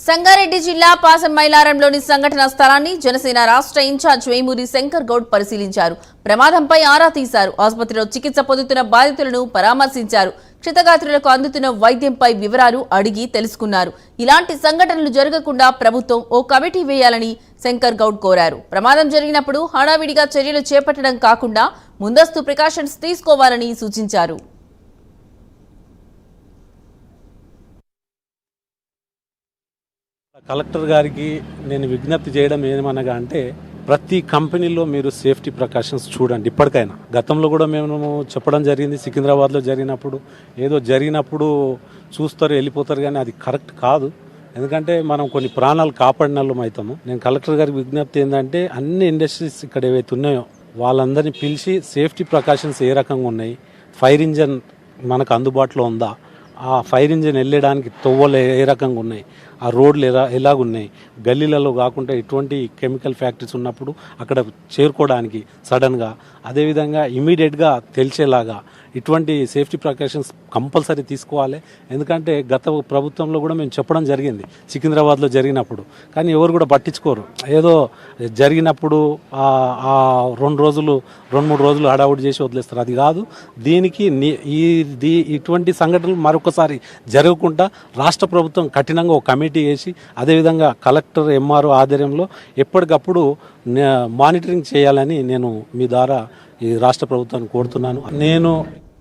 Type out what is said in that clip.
సంగారెడ్డి జిల్లా పాసంమైలారంలోని సంఘటన స్థలాన్ని జనసేన రాష్ట్ర ఇన్ఛార్జ్ వేమూరి శంకర్ గౌడ్ పరిశీలించారు. ప్రమాదంపై ఆరా తీశారు. ఆసుపత్రిలో చికిత్స పొందుతున్న బాధితులను పరామర్శించారు. క్షతగాత్రులకు అందుతున్న వైద్యంపై వివరాలు అడిగి తెలుసుకున్నారు. ఇలాంటి సంఘటనలు జరగకుండా ప్రభుత్వం ఓ కమిటీ వేయాలని శంకర్ గౌడ్ కోరారు. ప్రమాదం జరిగినప్పుడు హడావిడిగా చర్యలు చేపట్టడం కాకుండా ముందస్తు ప్రికాషన్స్ తీసుకోవాలని సూచించారు. కలెక్టర్ గారికి నేను విజ్ఞప్తి చేయడం ఏమనగా అంటే ప్రతి కంపెనీలో మీరు సేఫ్టీ ప్రికాషన్స్ చూడండి. ఇప్పటికైనా గతంలో కూడా మేము చెప్పడం జరిగింది. సికింద్రాబాద్లో జరిగినప్పుడు చూస్తారు, వెళ్ళిపోతారు, కానీ అది కరెక్ట్ కాదు. ఎందుకంటే మనం కొన్ని ప్రాణాలు కాపాడిన వాళ్ళం అవుతాము. నేను కలెక్టర్ గారికి విజ్ఞప్తి ఏంటంటే అన్ని ఇండస్ట్రీస్ ఇక్కడ ఏవైతే ఉన్నాయో వాళ్ళందరినీ పిలిచి సేఫ్టీ ప్రికాషన్స్ ఏ రకంగా ఉన్నాయి, ఫైర్ ఇంజన్ మనకు అందుబాటులో ఉందా, ఆ ఫైర్ ఇంజిన్ వెళ్ళడానికి తొవ్వలు ఏ రకంగా ఉన్నాయి, ఆ రోడ్లు ఎలాగున్నాయి, గల్లీలలో కాకుండా ఇటువంటి కెమికల్ ఫ్యాక్టరీస్ ఉన్నప్పుడు అక్కడ చేరుకోవడానికి సడన్గా, అదేవిధంగా ఇమీడియట్గా తెలిసేలాగా ఇటువంటి సేఫ్టీ ప్రికాషన్స్ కంపల్సరీ తీసుకోవాలి. ఎందుకంటే గత ప్రభుత్వంలో కూడా మేము చెప్పడం జరిగింది సికింద్రాబాద్లో జరిగినప్పుడు, కానీ ఎవరు కూడా పట్టించుకోరు. ఏదో జరిగినప్పుడు 2-3 రోజులు హడావుడి చేసి వదిలేస్తారు. అది కాదు. దీనికి ఇటువంటి సంఘటనలు మరొకసారి జరగకుండా రాష్ట్ర ప్రభుత్వం కఠినంగా ఒక కమిటీ వేసి, అదేవిధంగా కలెక్టర్ ఎంఆర్ఓ ఆధ్వర్యంలో ఎప్పటికప్పుడు మానిటరింగ్ చేయాలని నేను మీ ద్వారా ఈ రాష్ట్ర ప్రభుత్వాన్ని కోరుతున్నాను. నేను